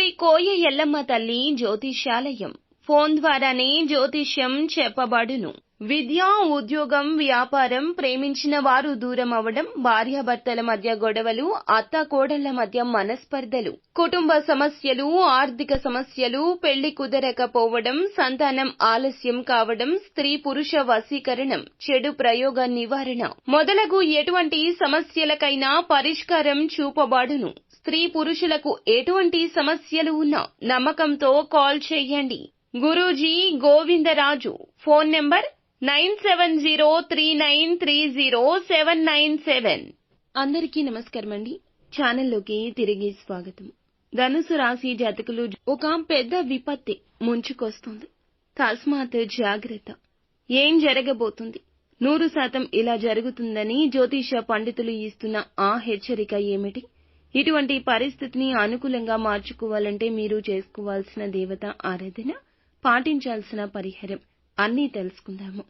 శ్రీ కోయ ఎల్లమ్మ తల్లి జ్యోతిష్యాలయం ఫోన్ ద్వారానే జ్యోతిష్యం చెప్పబడును. విద్య, ఉద్యోగం, వ్యాపారం, ప్రేమించిన వారు దూరం అవడం, భార్యాభర్తల మధ్య గొడవలు, అత్తాకోడళ్ల మధ్య మనస్పర్ధలు, కుటుంబ సమస్యలు, ఆర్థిక సమస్యలు, పెళ్లి కుదరకపోవడం, సంతానం ఆలస్యం కావడం, స్త్రీ పురుష వశీకరణం, చెడు ప్రయోగ నివారణ మొదలగు ఎటువంటి సమస్యలకైనా పరిష్కారం చూపబడును. స్త్రీ పురుషులకు ఎటువంటి సమస్యలు ఉన్నా నమ్మకంతో కాల్ చేయండి. గురూజీ గోవిందరాజు. Phone number 9703930797. అందరికీ నమస్కారం అండి. ఛానల్లోకి తిరిగి స్వాగతం. ధనుసు రాశి జాతకులు ఒక పెద్ద విపత్తి ముంచుకొస్తుంది. తస్మాత్ జాగ్రత్త. ఏం జరగబోతుంది? 100% ఇలా జరుగుతుందని జ్యోతిష పండితులు ఇస్తున్న ఆ హెచ్చరిక ఏమిటి? ఇటువంటి పరిస్థితిని అనుకూలంగా మార్చుకోవాలంటే మీరు చేసుకోవాల్సిన దేవత ఆరాధన, పాటించాల్సిన పరిహారం అన్నీ తెలుసుకుందాము.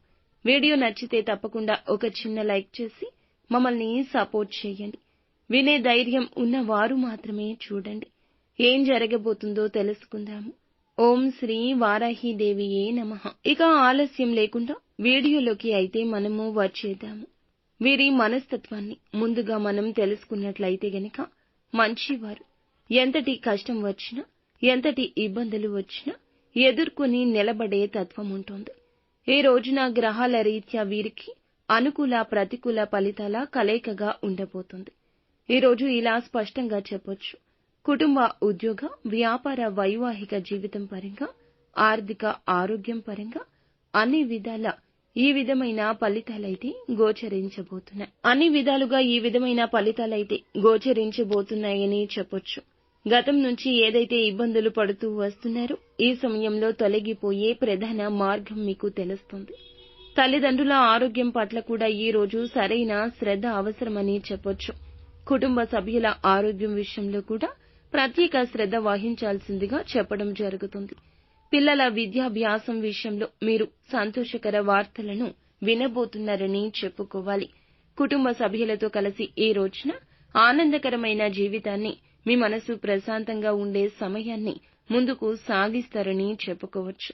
వీడియో నచ్చితే తప్పకుండా ఒక చిన్న లైక్ చేసి మమ్మల్ని సపోర్ట్ చేయండి. వినే ధైర్యం ఉన్నవారు మాత్రమే చూడండి. ఏం జరగబోతుందో తెలుసుకుందాము. ఓం శ్రీ వారాహిదేవియే నమః. ఇక ఆలస్యం లేకుండా వీడియోలోకి అయితే మనము వచ్చేద్దాము. వీరి మనస్తత్వాన్ని ముందుగా మనం తెలుసుకున్నట్లయితే గనక మంచివారు. ఎంతటి కష్టం వచ్చినా, ఎంతటి ఇబ్బందులు వచ్చినా ఎదుర్కొని నిలబడే తత్వం ఉంటుంది. ఈ రోజున గ్రహాల రీత్యా వీరికి అనుకూల, ప్రతికూల ఫలితాల కలయికగా ఉండబోతుంది. ఈ రోజు ఇలా స్పష్టంగా చెప్పొచ్చు. కుటుంబ, ఉద్యోగ, వ్యాపార, వైవాహిక జీవితం పరంగా, ఆర్థిక, ఆరోగ్యం పరంగా అన్ని విధాల ఈ విధమైన ఫలితాలైతే గోచరించబోతున్నాయి. అన్ని విధాలుగా ఈ విధమైన ఫలితాలైతే గోచరించబోతున్నాయని చెప్పొచ్చు. గతం నుంచి ఏదైతే ఇబ్బందులు పడుతూ వస్తున్నారో ఈ సమయంలో తొలగిపోయే ప్రధాన మార్గం మీకు తెలుస్తుంది. తల్లిదండ్రుల ఆరోగ్యం పట్ల కూడా ఈ రోజు సరైన శ్రద్ధ అవసరమని చెప్పొచ్చు. కుటుంబ సభ్యుల ఆరోగ్యం విషయంలో కూడా ప్రత్యేక శ్రద్ధ వహించాల్సిందిగా చెప్పడం జరుగుతుంది. పిల్లల విద్యాభ్యాసం విషయంలో మీరు సంతోషకర వార్తలను వినబోతున్నారని చెప్పుకోవాలి. కుటుంబ సభ్యులతో కలిసి ఈ రోజున ఆనందకరమైన జీవితాన్ని, మీ మనసు ప్రశాంతంగా ఉండే సమయాన్ని ముందుకు సాగిస్తారని చెప్పుకోవచ్చు.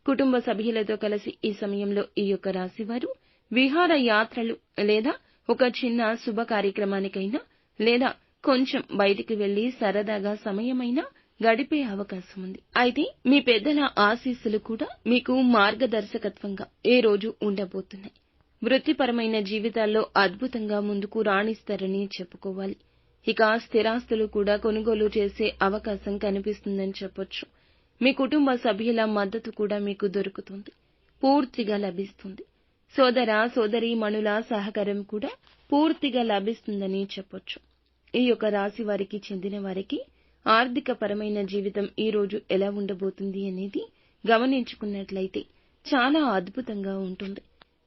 కుటుంబ సభ్యులతో కలిసి ఈ సమయంలో ఈ యొక్క రాశివారు విహార యాత్రలు లేదా ఒక చిన్న శుభ కార్యక్రమానికైనా లేదా కొంచెం బయటికి వెళ్లి సరదాగా సమయమైనా గడిపే అవకాశం ఉంది. అయితే మీ పెద్దల ఆశీస్సులు కూడా మీకు మార్గదర్శకత్వంగా ఈ రోజు ఉండబోతున్నాయి. వృత్తిపరమైన జీవితాల్లో అద్భుతంగా ముందుకు రాణిస్తారని చెప్పుకోవాలి. ఇక స్థిరాస్తులు కూడా కొనుగోలు చేసే అవకాశం కనిపిస్తుందని చెప్పొచ్చు. మీ కుటుంబ సభ్యుల మద్దతు కూడా మీకు దొరుకుతుంది, పూర్తిగా లభిస్తుంది. సోదర సోదరీమణుల సహకారం కూడా పూర్తిగా లభిస్తుందని చెప్పొచ్చు. ఈ యొక్క రాశి వారికి చెందిన వారికి ఆర్థిక పరమైన జీవితం ఈ రోజు ఎలా ఉండబోతుంది అనేది గమనించుకున్నట్లయితే చాలా అద్భుతంగా ఉంటుంది.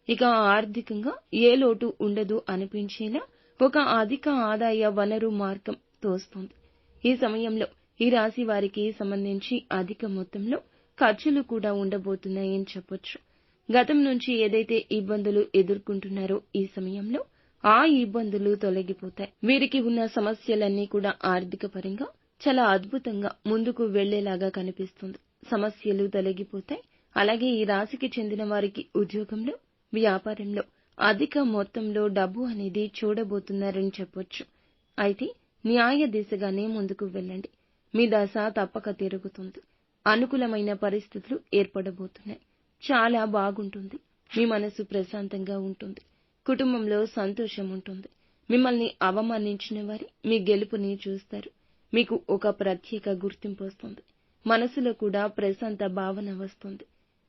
ఇక ఆర్థికంగా ఏ లోటు ఉండదు అనిపించేలా ఒక అధిక ఆదాయ వనరు మార్గం తోస్తుంది. ఈ సమయంలో ఈ రాశి వారికి సంబంధించి అధిక మొత్తంలో ఖర్చులు కూడా ఉండబోతున్నాయని చెప్పొచ్చు. గతం నుంచి ఏదైతే ఇబ్బందులు ఎదుర్కొంటున్నారో ఈ సమయంలో ఆ ఇబ్బందులు తొలగిపోతాయి. వీరికి ఉన్న సమస్యలన్నీ కూడా ఆర్థిక పరంగా చాలా అద్భుతంగా ముందుకు వెళ్లేలాగా కనిపిస్తుంది. సమస్యలు తొలగిపోతాయి. అలాగే ఈ రాశికి చెందిన వారికి ఉద్యోగంలో, వ్యాపారంలో అధిక మొత్తంలో డబ్బు అనేది చూడబోతున్నారని చెప్పొచ్చు. అయితే న్యాయ దిశగానే ముందుకు వెళ్ళండి. మీ దశ తప్పక తిరుగుతుంది. అనుకూలమైన పరిస్థితులు ఏర్పడబోతున్నాయి. చాలా బాగుంటుంది. మీ మనసు ప్రశాంతంగా ఉంటుంది. కుటుంబంలో సంతోషం ఉంటుంది. మిమ్మల్ని అవమానించిన వారి మీ గెలుపుని చూస్తారు. మీకు ఒక ప్రత్యేక గుర్తింపు వస్తుంది. మనసులో కూడా ప్రశాంత భావన వస్తుంది.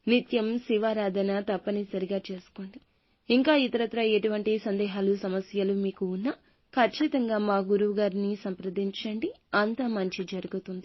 నిత్యం శివారాధన తప్పనిసరిగా చేసుకోండి. ఇంకా ఇతరత్ర ఎటువంటి సందేహాలు, సమస్యలు మీకు ఉన్నా ఖచ్చితంగా మా గురువు గారిని సంప్రదించండి. అంతా మంచి జరుగుతుంది.